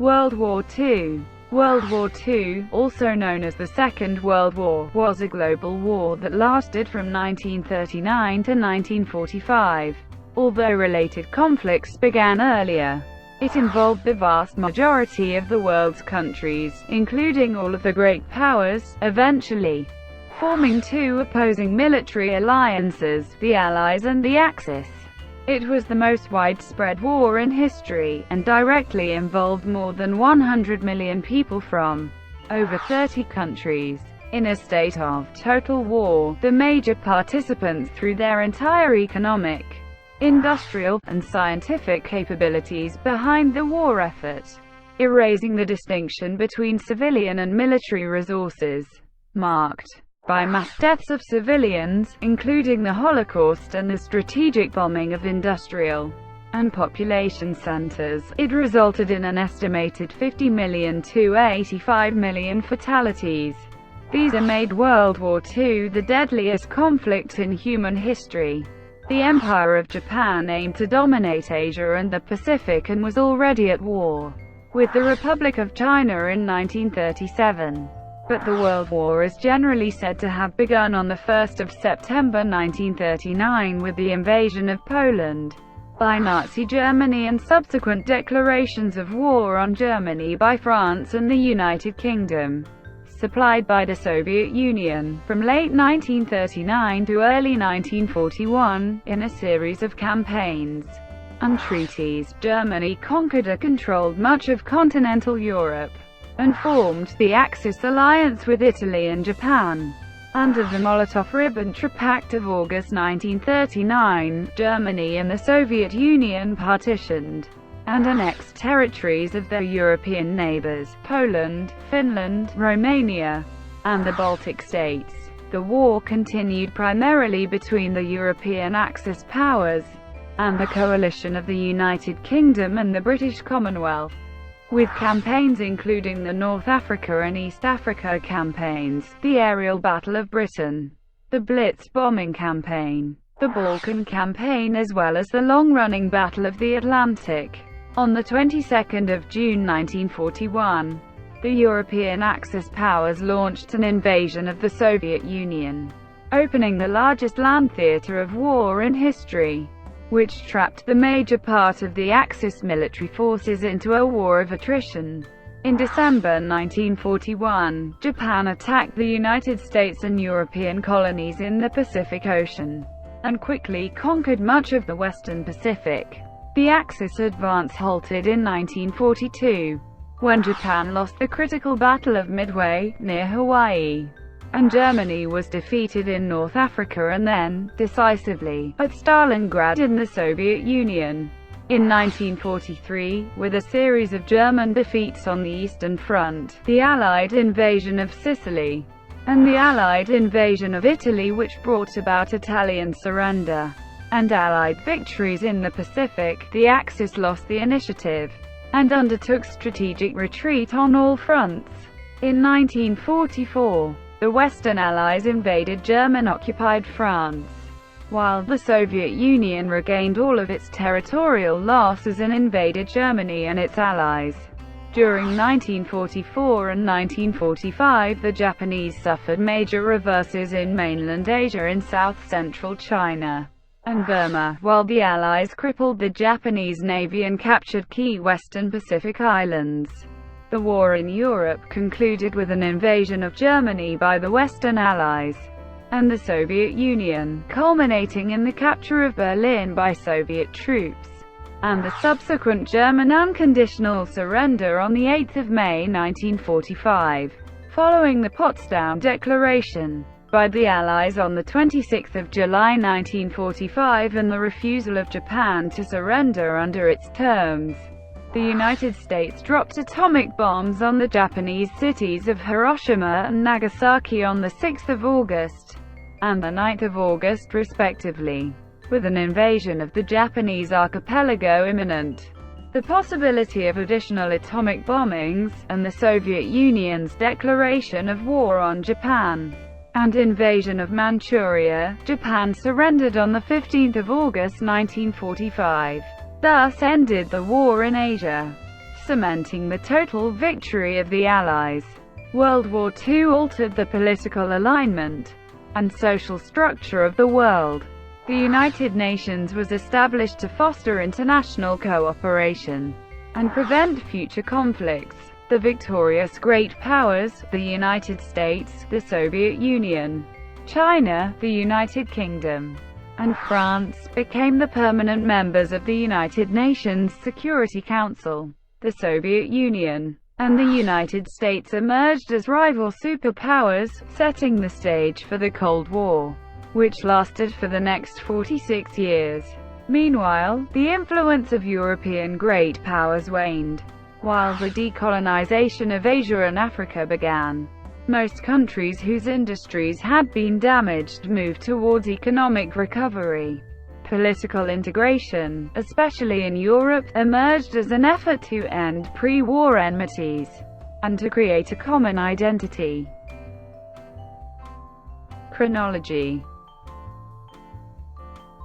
World War II. World War II, also known as the Second World War, was a global war that lasted from 1939 to 1945. Although related conflicts began earlier, it involved the vast majority of the world's countries, including all of the great powers, eventually forming two opposing military alliances, the Allies and the Axis. It was the most widespread war in history, and directly involved more than 100 million people from over 30 countries. In a state of total war, the major participants threw their entire economic, industrial, and scientific capabilities behind the war effort, erasing the distinction between civilian and military resources, marked by mass deaths of civilians, including the Holocaust and the strategic bombing of industrial and population centers. It resulted in an estimated 50 million to 85 million fatalities. These made World War II the deadliest conflict in human history. The Empire of Japan aimed to dominate Asia and the Pacific and was already at war with the Republic of China in 1937. But the World War is generally said to have begun on the 1st of September 1939 with the invasion of Poland by Nazi Germany and subsequent declarations of war on Germany by France and the United Kingdom, supplied by the Soviet Union. From late 1939 to early 1941, in a series of campaigns and treaties, Germany conquered or controlled much of continental Europe and formed the Axis alliance with Italy and Japan. Under the Molotov-Ribbentrop Pact of August 1939, Germany and the Soviet Union partitioned and annexed territories of their European neighbors, Poland, Finland, Romania, and the Baltic states. The war continued primarily between the European Axis powers and the coalition of the United Kingdom and the British Commonwealth, with campaigns including the North Africa and East Africa campaigns, the Aerial Battle of Britain, the Blitz bombing campaign, the Balkan campaign, as well as the long-running Battle of the Atlantic. On the 22nd of June 1941, the European Axis powers launched an invasion of the Soviet Union, opening the largest land theater of war in history, which trapped the major part of the Axis military forces into a war of attrition. In December 1941, Japan attacked the United States and European colonies in the Pacific Ocean, and quickly conquered much of the Western Pacific. The Axis advance halted in 1942, when Japan lost the critical Battle of Midway, near Hawaii, and Germany was defeated in North Africa and then, decisively, at Stalingrad in the Soviet Union. In 1943, with a series of German defeats on the Eastern Front, the Allied invasion of Sicily, and the Allied invasion of Italy, which brought about Italian surrender and Allied victories in the Pacific, the Axis lost the initiative and undertook strategic retreat on all fronts. In 1944, the Western Allies invaded German-occupied France, while the Soviet Union regained all of its territorial losses and invaded Germany and its allies. During 1944 and 1945, the Japanese suffered major reverses in mainland Asia, in south-central China and Burma, while the Allies crippled the Japanese Navy and captured key Western Pacific islands. The war in Europe concluded with an invasion of Germany by the Western Allies and the Soviet Union, culminating in the capture of Berlin by Soviet troops, and the subsequent German unconditional surrender on 8 May 1945, following the Potsdam Declaration by the Allies on 26 July 1945 and the refusal of Japan to surrender under its terms. The United States dropped atomic bombs on the Japanese cities of Hiroshima and Nagasaki on 6 August and 9 August respectively, with an invasion of the Japanese archipelago imminent. The possibility of additional atomic bombings, and the Soviet Union's declaration of war on Japan and invasion of Manchuria, Japan surrendered on 15 August 1945. Thus ended the war in Asia. cementing the total victory of the Allies. World War II altered the political alignment and social structure of the world. The United Nations was established to foster international cooperation and prevent future conflicts. The victorious great powers, the United States, the Soviet Union, China, the United Kingdom, and France, became the permanent members of the United Nations Security Council. The Soviet Union and the United States emerged as rival superpowers, setting the stage for the Cold War, which lasted for the next 46 years. Meanwhile, the influence of European great powers waned, while the decolonization of Asia and Africa began. Most countries whose industries had been damaged moved towards economic recovery. Political integration, especially in Europe, emerged as an effort to end pre-war enmities and to create a common identity. Chronology.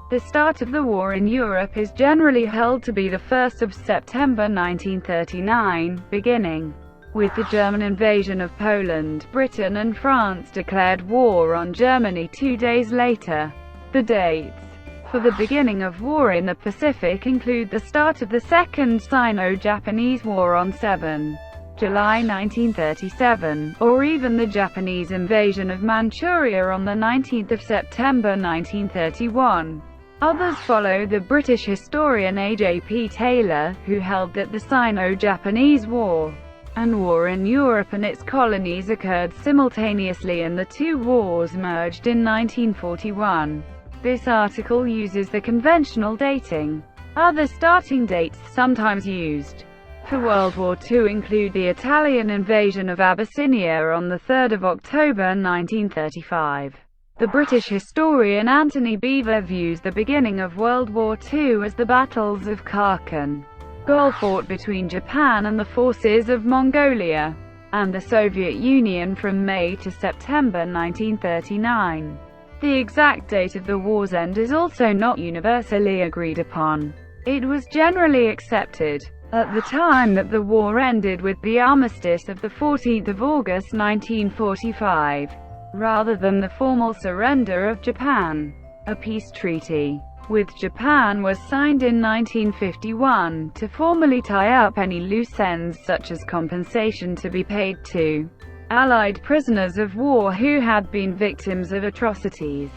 The start of the war in Europe is generally held to be the 1st of September 1939, beginning with the German invasion of Poland. Britain and France declared war on Germany 2 days later. The dates for the beginning of war in the Pacific include the start of the Second Sino-Japanese War on 7 July 1937, or even the Japanese invasion of Manchuria on the 19th of September 1931. Others follow the British historian A.J.P. Taylor, who held that the Sino-Japanese War and war in Europe and its colonies occurred simultaneously and the two wars merged in 1941. This article uses the conventional dating. Other starting dates sometimes used for World War II include the Italian invasion of Abyssinia on 3 October 1935. The British historian Anthony Beevor views the beginning of World War II as the battles of Kharkon Gol fought between Japan and the forces of Mongolia and the Soviet Union from May to September 1939. The exact date of the war's end is also not universally agreed upon. It was generally accepted at the time that the war ended with the armistice of 14 August 1945, rather than the formal surrender of Japan. A peace treaty with Japan was signed in 1951 to formally tie up any loose ends, such as compensation to be paid to Allied prisoners of war who had been victims of atrocities.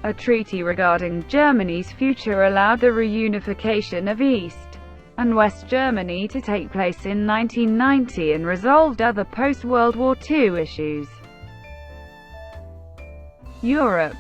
A treaty regarding Germany's future allowed the reunification of East and West Germany to take place in 1990 and resolved other post-World War II issues. Europe.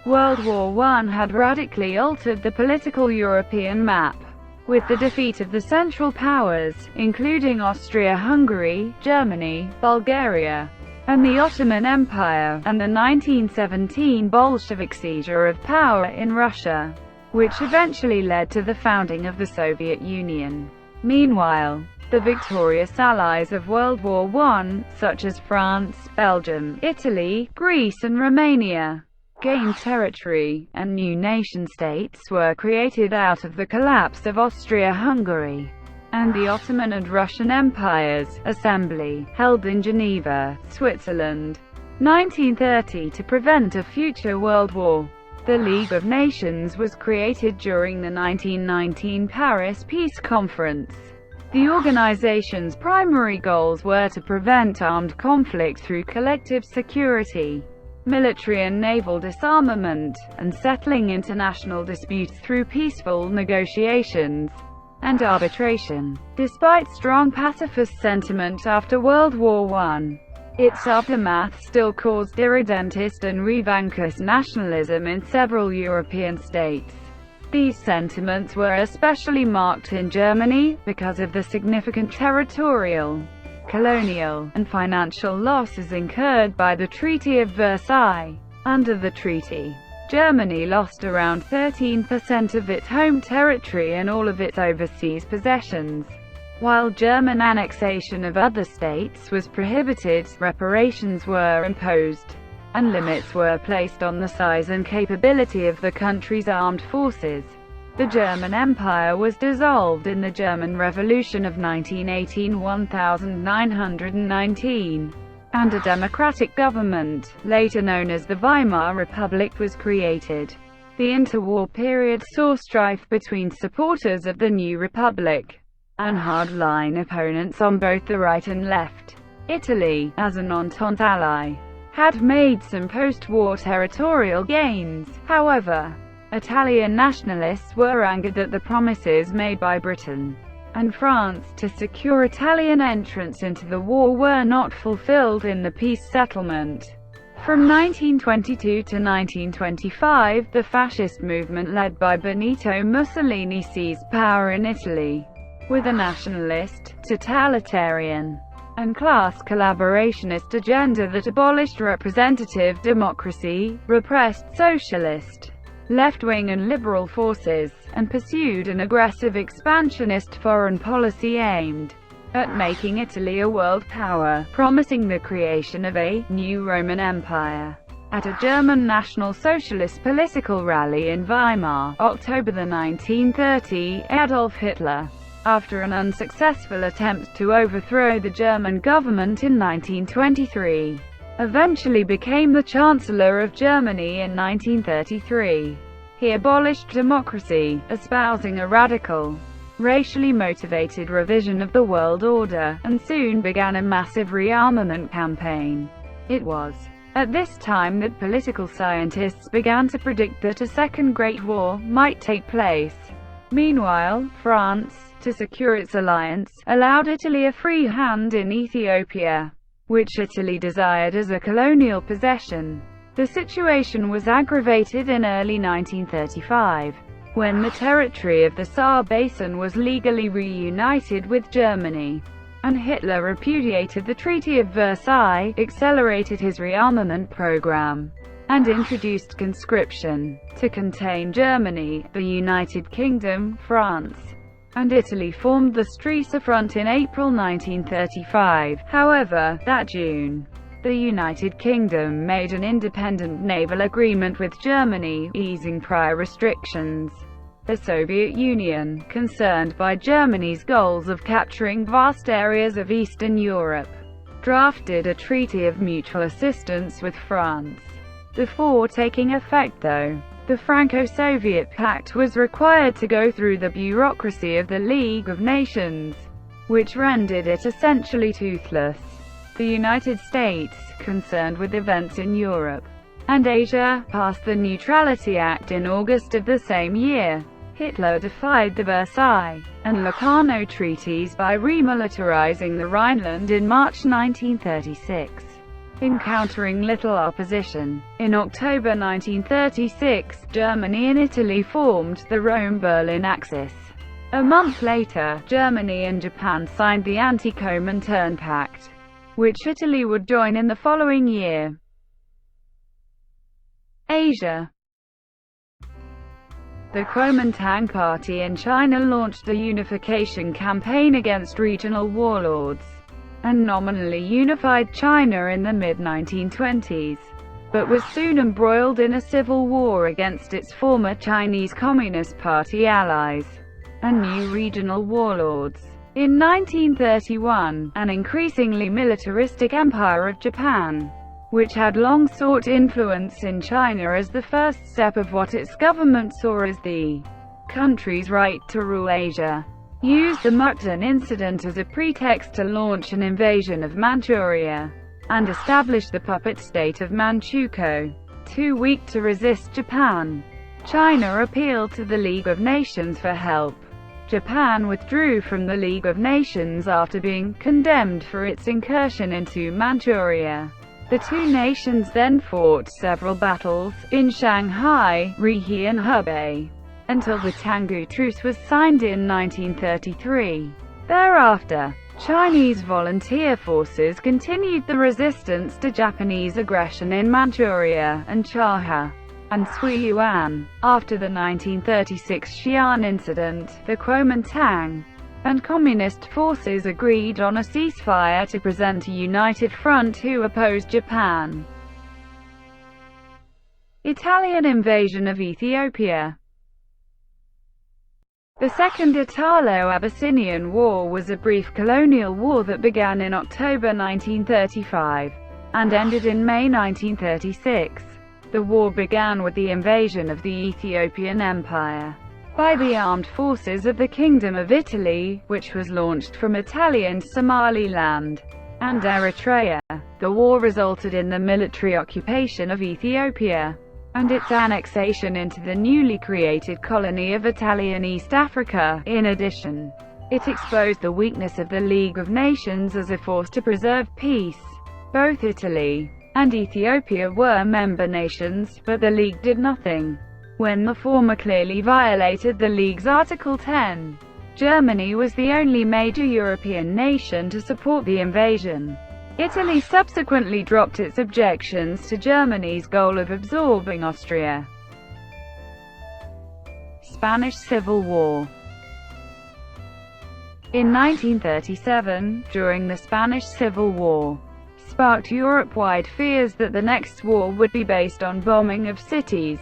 World War I had radically altered the political European map. With the defeat of the Central Powers, including Austria-Hungary, Germany, Bulgaria, and the Ottoman Empire, and the 1917 Bolshevik seizure of power in Russia, which eventually led to the founding of the Soviet Union. Meanwhile, the victorious allies of World War I, such as France, Belgium, Italy, Greece and Romania, gained territory, and new nation-states were created out of the collapse of Austria-Hungary and the Ottoman and Russian empires. Assembly, held in Geneva, Switzerland, 1930 to prevent a future world war. The League of Nations was created during the 1919 Paris Peace Conference. The organization's primary goals were to prevent armed conflict through collective security, military and naval disarmament, and settling international disputes through peaceful negotiations and arbitration. Despite strong pacifist sentiment after World War I, its aftermath still caused irredentist and revanchist nationalism in several European states. These sentiments were especially marked in Germany, because of the significant territorial, colonial, and financial losses incurred by the Treaty of Versailles. Under the treaty, Germany lost around 13% of its home territory and all of its overseas possessions. While German annexation of other states was prohibited, reparations were imposed, and limits were placed on the size and capability of the country's armed forces. The German Empire was dissolved in the German Revolution of 1918-1919, and a democratic government, later known as the Weimar Republic, was created. The interwar period saw strife between supporters of the new republic and hardline opponents on both the right and left. Italy, as an Entente ally, had made some post-war territorial gains. However, Italian nationalists were angered that the promises made by Britain and France to secure Italian entrance into the war were not fulfilled in the peace settlement. From 1922 to 1925, the fascist movement led by Benito Mussolini seized power in Italy, with a nationalist, totalitarian, and class collaborationist agenda that abolished representative democracy, repressed socialist, left-wing and liberal forces, and pursued an aggressive expansionist foreign policy aimed at making Italy a world power, promising the creation of a new Roman Empire. At a German National Socialist political rally in Weimar, October 1930, Adolf Hitler, after an unsuccessful attempt to overthrow the German government in 1923, eventually became the Chancellor of Germany in 1933. He abolished democracy, espousing a radical, racially motivated revision of the world order, and soon began a massive rearmament campaign. It was at this time that political scientists began to predict that a second Great War might take place. Meanwhile, France, to secure its alliance, allowed Italy a free hand in Ethiopia, which Italy desired as a colonial possession. The situation was aggravated in early 1935, when the territory of the Saar Basin was legally reunited with Germany, and Hitler repudiated the Treaty of Versailles, accelerated his rearmament program, and introduced conscription. To contain Germany, the United Kingdom, France, and Italy formed the Stresa Front in April 1935. However, that June, the United Kingdom made an independent naval agreement with Germany, easing prior restrictions. The Soviet Union, concerned by Germany's goals of capturing vast areas of Eastern Europe, drafted a treaty of mutual assistance with France. Before taking effect, though, the Franco-Soviet Pact was required to go through the bureaucracy of the League of Nations, which rendered it essentially toothless. The United States, concerned with events in Europe and Asia, passed the Neutrality Act in August of the same year. Hitler defied the Versailles and Locarno treaties by remilitarizing the Rhineland in March 1936. Encountering little opposition, in October 1936, Germany and Italy formed the Rome-Berlin Axis. A month later, Germany and Japan signed the Anti-Comintern Pact, which Italy would join in the following year. Asia. The Kuomintang Party in China launched a unification campaign against regional warlords, and nominally unified China in the mid-1920s, but was soon embroiled in a civil war against its former Chinese Communist Party allies and new regional warlords. In 1931, an increasingly militaristic Empire of Japan, which had long sought influence in China as the first step of what its government saw as the country's right to rule Asia, used the Mukden incident as a pretext to launch an invasion of Manchuria, and establish the puppet state of Manchukuo. Too weak to resist Japan, China appealed to the League of Nations for help. Japan withdrew from the League of Nations after being condemned for its incursion into Manchuria. The two nations then fought several battles, in Shanghai, Rihe and Hubei, until the Tanggu Truce was signed in 1933. Thereafter, Chinese volunteer forces continued the resistance to Japanese aggression in Manchuria and Chaha and Suiyuan. After the 1936 Xi'an incident, the Kuomintang and Communist forces agreed on a ceasefire to present a united front to oppose Japan. Italian invasion of Ethiopia. The Second Italo-Abyssinian War was a brief colonial war that began in October 1935 and ended in May 1936. The war began with the invasion of the Ethiopian Empire by the armed forces of the Kingdom of Italy, which was launched from Italian Somaliland and Eritrea. The war resulted in the military occupation of Ethiopia and its annexation into the newly created colony of Italian East Africa. In addition, it exposed the weakness of the League of Nations as a force to preserve peace. Both Italy and Ethiopia were member nations, but the League did nothing when the former clearly violated the League's Article 10. Germany was the only major European nation to support the invasion. Italy subsequently dropped its objections to Germany's goal of absorbing Austria. Spanish Civil War. In 1937, during the Spanish Civil War, sparked Europe-wide fears that the next war would be based on bombing of cities,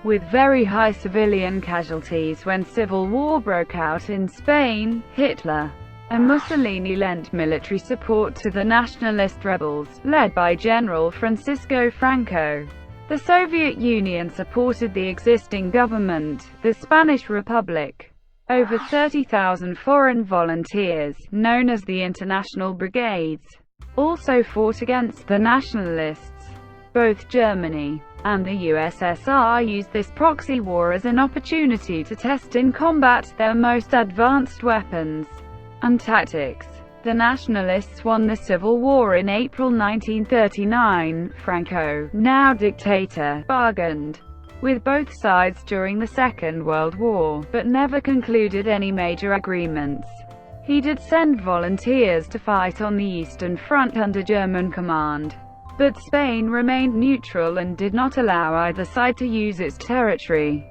with very high civilian casualties. When civil war broke out in Spain, Hitler and Mussolini lent military support to the nationalist rebels, led by General Francisco Franco. The Soviet Union supported the existing government, the Spanish Republic. Over 30,000 foreign volunteers, known as the International Brigades, also fought against the nationalists. Both Germany and the USSR used this proxy war as an opportunity to test in combat their most advanced weapons and tactics. The nationalists won the civil war in April 1939. Franco, now dictator, bargained with both sides during the Second World War, but never concluded any major agreements. He did send volunteers to fight on the Eastern Front under German command, but Spain remained neutral and did not allow either side to use its territory.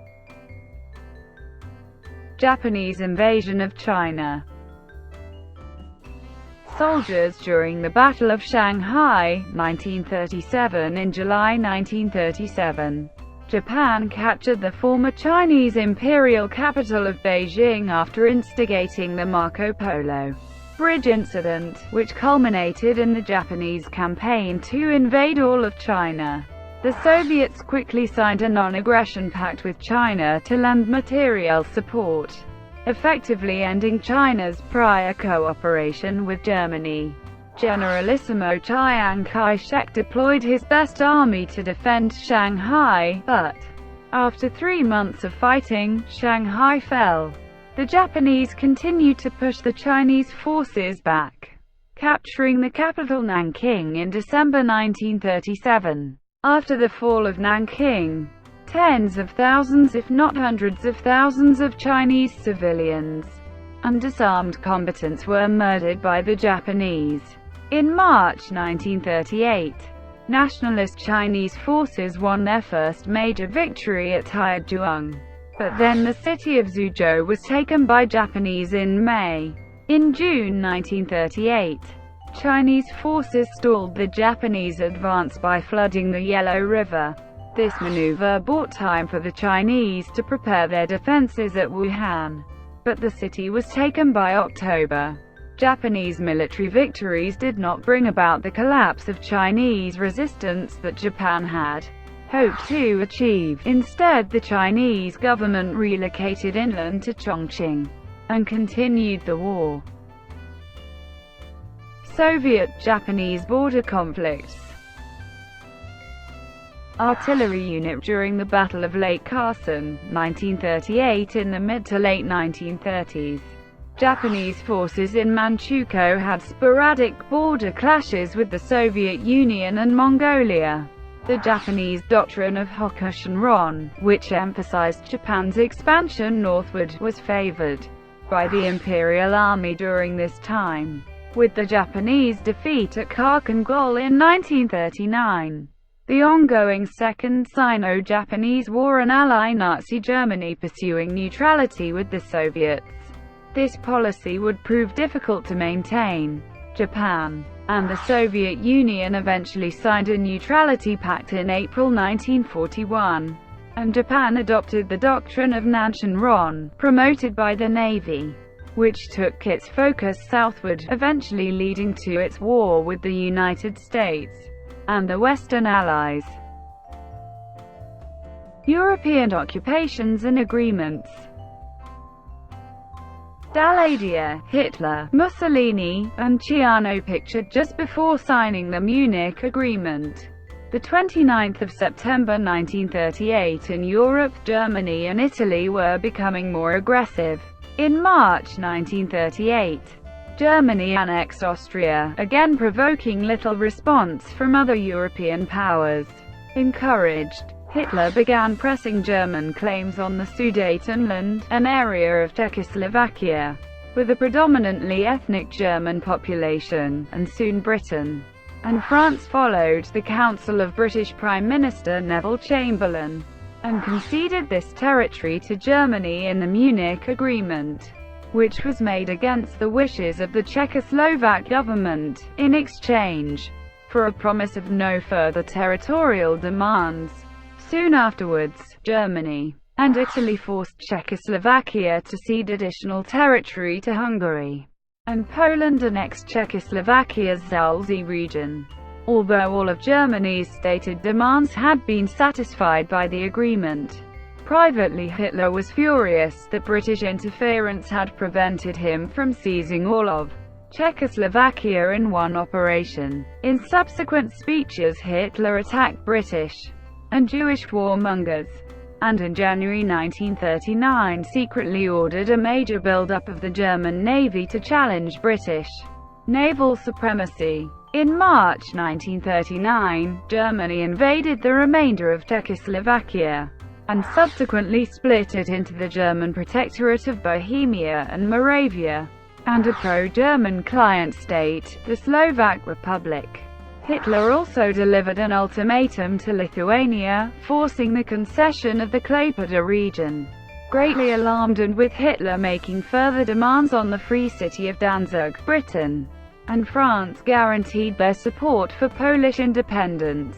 Japanese invasion of China. Soldiers during the Battle of Shanghai, 1937. In July 1937, Japan captured the former Chinese imperial capital of Beijing after instigating the Marco Polo Bridge incident, which culminated in the Japanese campaign to invade all of China. The Soviets quickly signed a non-aggression pact with China to lend material support, effectively ending China's prior cooperation with Germany. Generalissimo Chiang Kai-shek deployed his best army to defend Shanghai, but after 3 months of fighting, Shanghai fell. The Japanese continued to push the Chinese forces back, capturing the capital Nanking in December 1937. After the fall of Nanking, tens of thousands if not hundreds of thousands of Chinese civilians and disarmed combatants were murdered by the Japanese. In March 1938, nationalist Chinese forces won their first major victory at Taichung. But then the city of Suzhou was taken by Japanese in May. In June 1938, Chinese forces stalled the Japanese advance by flooding the Yellow River. This maneuver bought time for the Chinese to prepare their defenses at Wuhan, but the city was taken by October. Japanese military victories did not bring about the collapse of Chinese resistance that Japan had hoped to achieve. Instead, the Chinese government relocated inland to Chongqing and continued the war. Soviet-Japanese border conflicts. Artillery unit during the Battle of Lake Kherson, 1938. In the mid to late 1930s, Japanese forces in Manchukuo had sporadic border clashes with the Soviet Union and Mongolia. The Japanese doctrine of Hokushin-ron, which emphasized Japan's expansion northward, was favored by the Imperial Army during this time, with the Japanese defeat at Kharkangol in 1939. The ongoing Second Sino-Japanese War and ally Nazi Germany pursuing neutrality with the Soviets. This policy would prove difficult to maintain. Japan and the Soviet Union eventually signed a neutrality pact in April 1941. and Japan adopted the doctrine of Nanshan-Ron, promoted by the Navy, which took its focus southward, eventually leading to its war with the United States and the Western Allies. European occupations and agreements. Daladier, Hitler, Mussolini, and Ciano pictured just before signing the Munich Agreement. The 29th of September 1938 in Europe, Germany and Italy were becoming more aggressive. In March 1938, Germany annexed Austria, again provoking little response from other European powers. Encouraged, Hitler began pressing German claims on the Sudetenland, an area of Czechoslovakia, with a predominantly ethnic German population, and soon Britain and France followed the counsel of British Prime Minister Neville Chamberlain, and conceded this territory to Germany in the Munich Agreement, which was made against the wishes of the Czechoslovak government, in exchange for a promise of no further territorial demands. Soon afterwards, Germany and Italy forced Czechoslovakia to cede additional territory to Hungary, and Poland annexed Czechoslovakia's Zaolzie region. Although all of Germany's stated demands had been satisfied by the agreement, privately Hitler was furious that British interference had prevented him from seizing all of Czechoslovakia in one operation. In subsequent speeches Hitler attacked British and Jewish warmongers, and in January 1939 secretly ordered a major build-up of the German Navy to challenge British naval supremacy. In March 1939, Germany invaded the remainder of Czechoslovakia, and subsequently split it into the German Protectorate of Bohemia and Moravia, and a pro-German client state, the Slovak Republic. Hitler also delivered an ultimatum to Lithuania, forcing the concession of the Klaipėda region. Greatly alarmed and with Hitler making further demands on the Free City of Danzig, Britain and France guaranteed their support for Polish independence.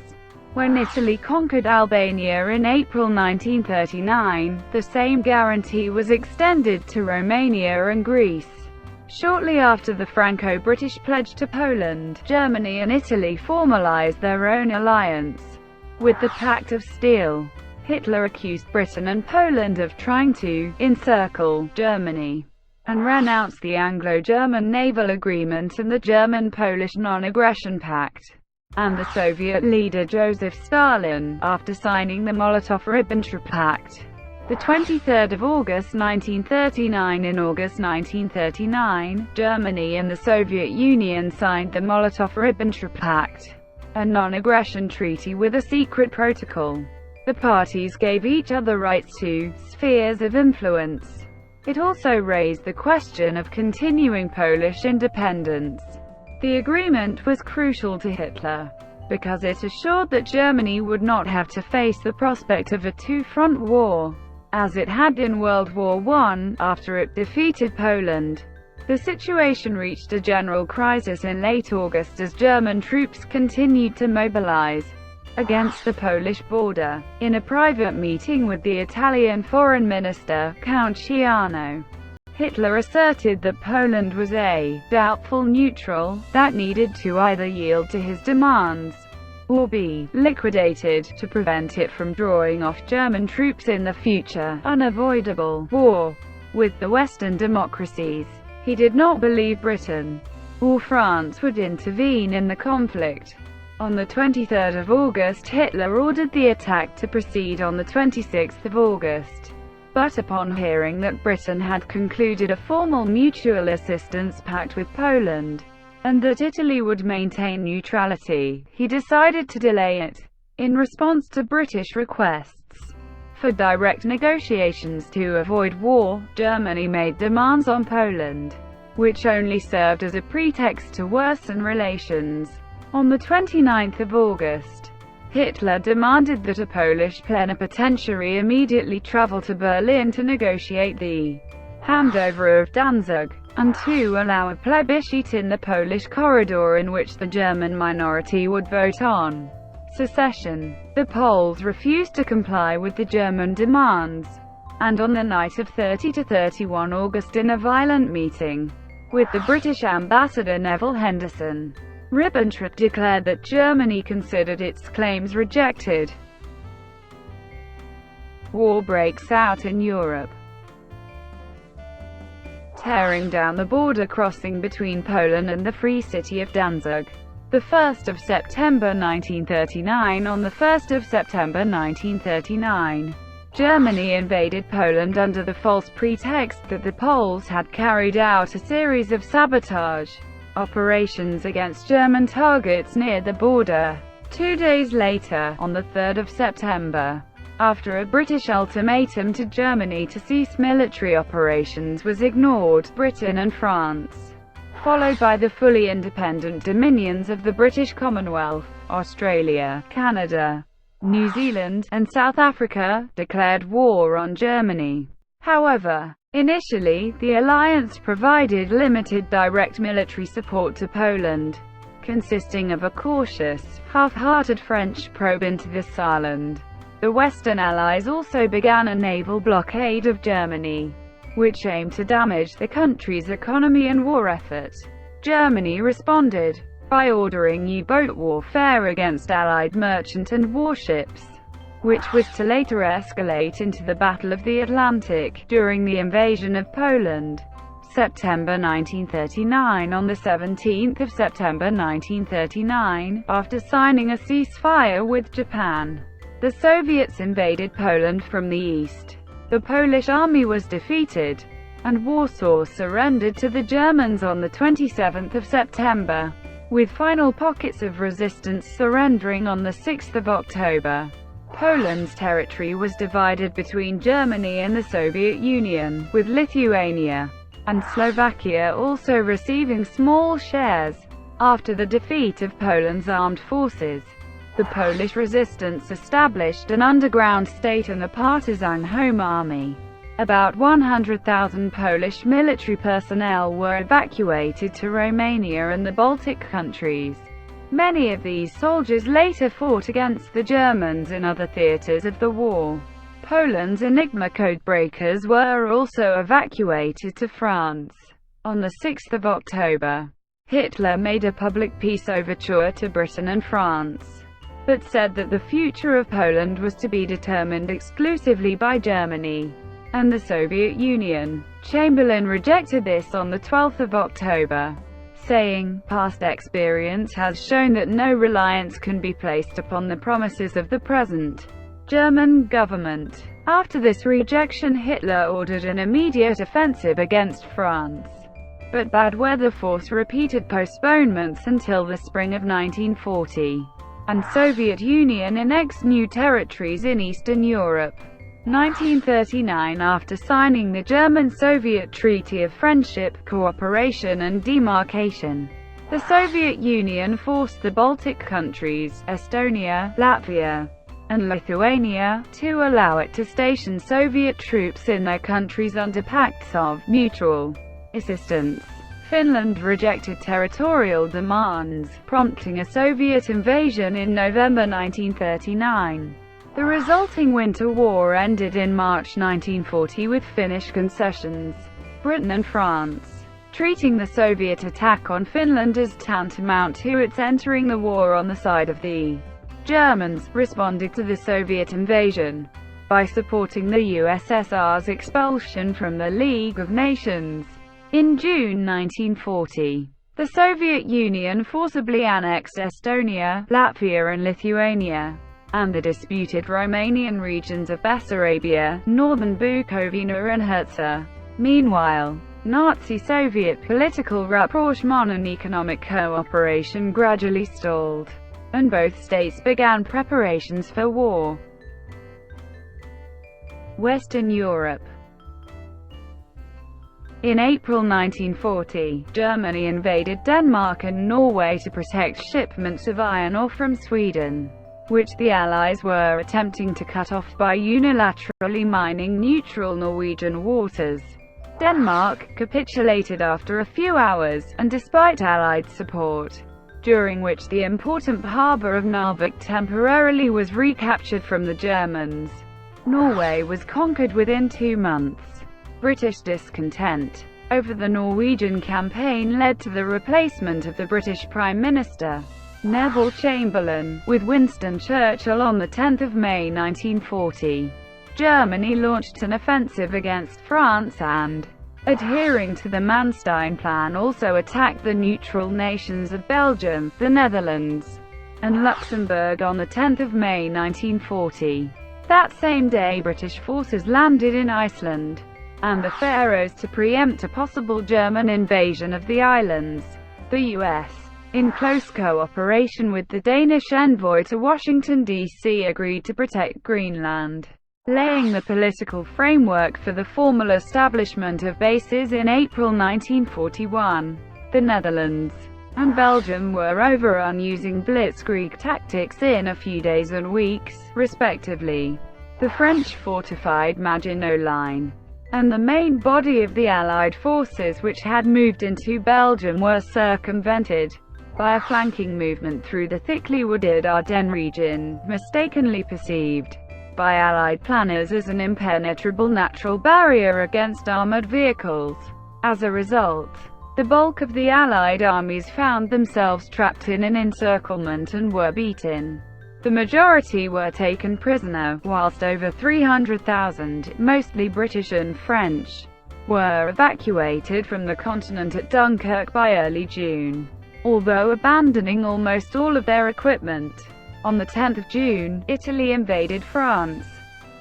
When Italy conquered Albania in April 1939, the same guarantee was extended to Romania and Greece. Shortly after the Franco-British pledge to Poland, Germany and Italy formalized their own alliance with the Pact of Steel. Hitler accused Britain and Poland of trying to encircle Germany, and renounced the Anglo-German Naval Agreement and the German-Polish Non-Aggression Pact, and the Soviet leader Joseph Stalin, after signing the Molotov-Ribbentrop Pact. The 23rd of August 1939. In August 1939, Germany and the Soviet Union signed the Molotov-Ribbentrop Pact, a non-aggression treaty with a secret protocol. The parties gave each other rights to spheres of influence. It also raised the question of continuing Polish independence. The agreement was crucial to Hitler, because it assured that Germany would not have to face the prospect of a two-front war, as it had in World War I, after it defeated Poland. The situation reached a general crisis in late August as German troops continued to mobilize against the Polish border. In a private meeting with the Italian Foreign Minister, Count Ciano, Hitler asserted that Poland was a doubtful neutral that needed to either yield to his demands or be liquidated, to prevent it from drawing off German troops in the future unavoidable war with the Western democracies. He did not believe Britain or France would intervene in the conflict. On the 23rd of August, Hitler ordered the attack to proceed on the 26th of August. But upon hearing that Britain had concluded a formal mutual assistance pact with Poland, and that Italy would maintain neutrality, he decided to delay it. In response to British requests for direct negotiations to avoid war, Germany made demands on Poland, which only served as a pretext to worsen relations. On the 29th of August, Hitler demanded that a Polish plenipotentiary immediately travel to Berlin to negotiate the handover of Danzig, and to allow a plebiscite in the Polish corridor in which the German minority would vote on secession. The Poles refused to comply with the German demands, and on the night of 30 to 31 August in a violent meeting with the British ambassador Neville Henderson, Ribbentrop declared that Germany considered its claims rejected. War breaks out in Europe. Tearing down the border crossing between Poland and the Free City of Danzig. The 1st of September 1939. On the 1st of September 1939, Germany invaded Poland under the false pretext that the Poles had carried out a series of sabotage operations against German targets near the border. 2 days later, on the 3rd of September, after a British ultimatum to Germany to cease military operations was ignored, Britain and France, followed by the fully independent dominions of the British Commonwealth, Australia, Canada, New Zealand, and South Africa, declared war on Germany. However, initially, the alliance provided limited direct military support to Poland, consisting of a cautious, half-hearted French probe into this island. The Western Allies also began a naval blockade of Germany, which aimed to damage the country's economy and war effort. Germany responded by ordering U-boat warfare against Allied merchant and warships, which was to later escalate into the Battle of the Atlantic during the invasion of Poland. September 1939. On the 17th of September 1939, after signing a ceasefire with Japan, the Soviets invaded Poland from the east. The Polish army was defeated, and Warsaw surrendered to the Germans on the 27th of September, with final pockets of resistance surrendering on the 6th of October. Poland's territory was divided between Germany and the Soviet Union, with Lithuania and Slovakia also receiving small shares. After the defeat of Poland's armed forces, the Polish resistance established an underground state and a partisan home army. About 100,000 Polish military personnel were evacuated to Romania and the Baltic countries. Many of these soldiers later fought against the Germans in other theaters of the war. Poland's Enigma codebreakers were also evacuated to France. On the 6th of October, Hitler made a public peace overture to Britain and France, but said that the future of Poland was to be determined exclusively by Germany and the Soviet Union. Chamberlain rejected this on the 12th of October, saying, "Past experience has shown that no reliance can be placed upon the promises of the present German government." After this rejection, Hitler ordered an immediate offensive against France, but bad weather forced repeated postponements until the spring of 1940, and Soviet Union annexed new territories in Eastern Europe. 1939. After signing the German-Soviet Treaty of Friendship, Cooperation and Demarcation, the Soviet Union forced the Baltic countries, Estonia, Latvia, and Lithuania, to allow it to station Soviet troops in their countries under pacts of mutual assistance. Finland rejected territorial demands, prompting a Soviet invasion in November 1939. The resulting Winter War ended in March 1940 with Finnish concessions. Britain and France, treating the Soviet attack on Finland as tantamount to its entering the war on the side of the Germans, responded to the Soviet invasion by supporting the USSR's expulsion from the League of Nations. In June 1940, the Soviet Union forcibly annexed Estonia, Latvia and Lithuania, and the disputed Romanian regions of Bessarabia, northern Bukovina and Herzegovina. Meanwhile, Nazi-Soviet political rapprochement and economic cooperation gradually stalled, and both states began preparations for war. Western Europe. In April 1940, Germany invaded Denmark and Norway to protect shipments of iron ore from Sweden, which the Allies were attempting to cut off by unilaterally mining neutral Norwegian waters. Denmark capitulated after a few hours, and despite Allied support, during which the important harbour of Narvik temporarily was recaptured from the Germans. Norway was conquered within 2 months. British discontent over the Norwegian campaign led to the replacement of the British Prime Minister, Neville Chamberlain, with Winston Churchill on 10 May 1940. Germany launched an offensive against France and, adhering to the Manstein Plan, also attacked the neutral nations of Belgium, the Netherlands, and Luxembourg on 10 May 1940. That same day British forces landed in Iceland and the Faroes to preempt a possible German invasion of the islands. The U.S., in close cooperation with the Danish envoy to Washington, D.C., agreed to protect Greenland, laying the political framework for the formal establishment of bases in April 1941. The Netherlands and Belgium were overrun using blitzkrieg tactics in a few days and weeks, respectively. The French fortified Maginot Line and the main body of the Allied forces which had moved into Belgium were circumvented by a flanking movement through the thickly wooded Ardennes region, mistakenly perceived by Allied planners as an impenetrable natural barrier against armoured vehicles. As a result, the bulk of the Allied armies found themselves trapped in an encirclement and were beaten. The majority were taken prisoner, whilst over 300,000, mostly British and French, were evacuated from the continent at Dunkirk by early June, although abandoning almost all of their equipment. On 10 June, Italy invaded France,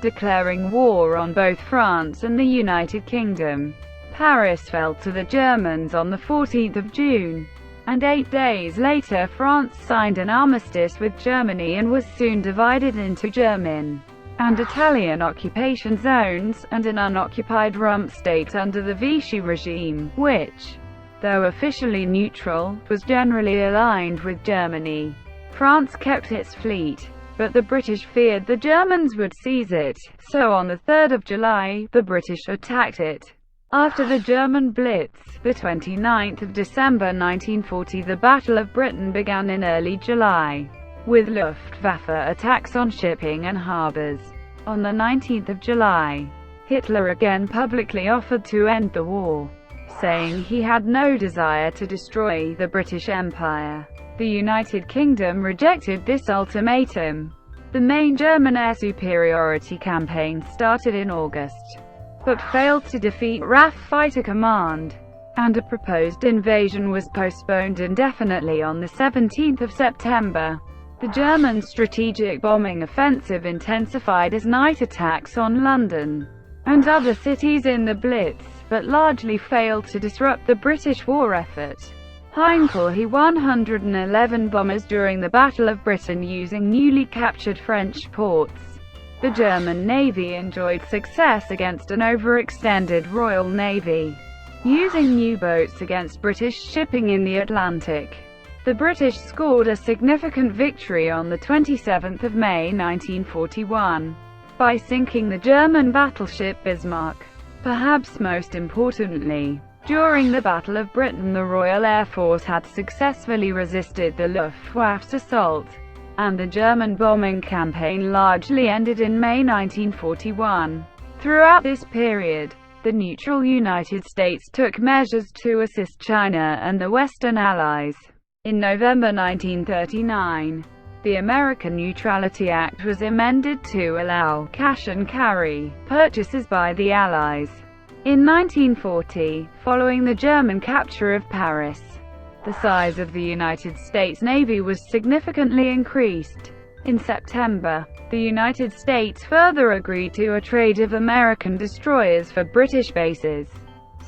declaring war on both France and the United Kingdom. Paris fell to the Germans on 14 June. And 8 days later France signed an armistice with Germany and was soon divided into German and Italian occupation zones, and an unoccupied rump state under the Vichy regime, which, though officially neutral, was generally aligned with Germany. France kept its fleet, but the British feared the Germans would seize it, so on 3 July, the British attacked it. After the German Blitz, the 29th of December 1940, the Battle of Britain began in early July, with Luftwaffe attacks on shipping and harbours. On 19 July, Hitler again publicly offered to end the war, saying he had no desire to destroy the British Empire. The United Kingdom rejected this ultimatum. The main German air superiority campaign started in August, but failed to defeat RAF Fighter Command, and a proposed invasion was postponed indefinitely on 17 September. The German strategic bombing offensive intensified as night attacks on London and other cities in the Blitz, but largely failed to disrupt the British war effort. Heinkel hit 111 bombers during the Battle of Britain using newly captured French ports. The German Navy enjoyed success against an overextended Royal Navy, using U-boats against British shipping in the Atlantic. The British scored a significant victory on 27 May 1941, by sinking the German battleship Bismarck. Perhaps most importantly, during the Battle of Britain the Royal Air Force had successfully resisted the Luftwaffe's assault, and the German bombing campaign largely ended in May 1941. Throughout this period, the neutral United States took measures to assist China and the Western Allies. In November 1939, the American Neutrality Act was amended to allow cash and carry purchases by the Allies. In 1940, following the German capture of Paris, the size of the United States Navy was significantly increased. In September, the United States further agreed to a trade of American destroyers for British bases.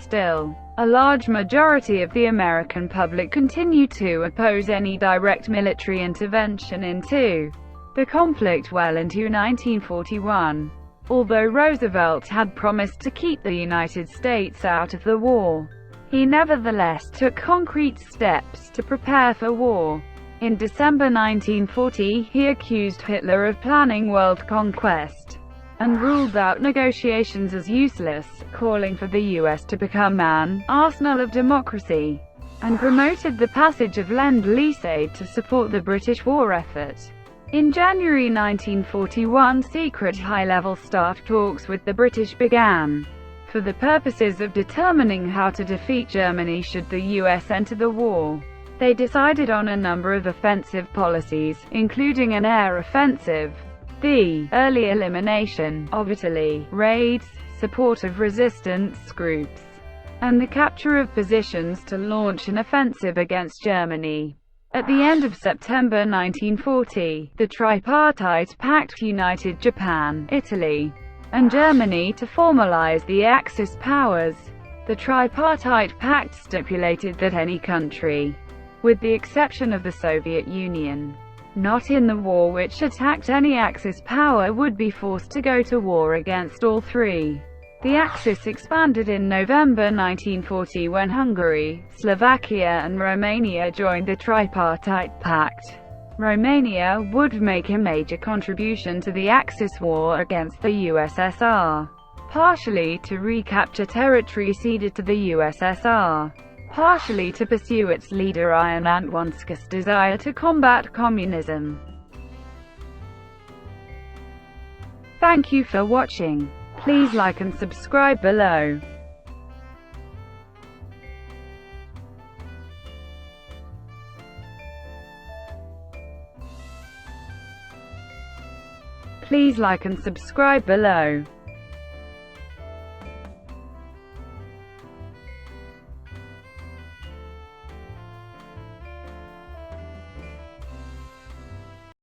Still, a large majority of the American public continued to oppose any direct military intervention into the conflict well into 1941. Although Roosevelt had promised to keep the United States out of the war, he nevertheless took concrete steps to prepare for war. In December 1940, he accused Hitler of planning world conquest, and ruled out negotiations as useless, calling for the US to become an arsenal of democracy. and promoted the passage of Lend-Lease aid to support the British war effort. In January 1941, secret high-level staff talks with the British began, for the purposes of determining how to defeat Germany should the US enter the war. They decided on a number of offensive policies, including an air offensive, the early elimination of Italy, raids, support of resistance groups, and the capture of positions to launch an offensive against Germany. At the end of September 1940, the Tripartite Pact united Japan, Italy, and Germany to formalize the Axis powers. The Tripartite Pact stipulated that any country, with the exception of the Soviet Union, not in the war which attacked any Axis power would be forced to go to war against all three. The Axis expanded in November 1940 when Hungary, Slovakia and Romania joined the Tripartite Pact. Romania would make a major contribution to the Axis war against the USSR, partially to recapture territory ceded to the USSR, partially to pursue its leader Ion Antwonsky's desire to combat communism. Thank you for watching. Please like and subscribe below. Please like and subscribe below.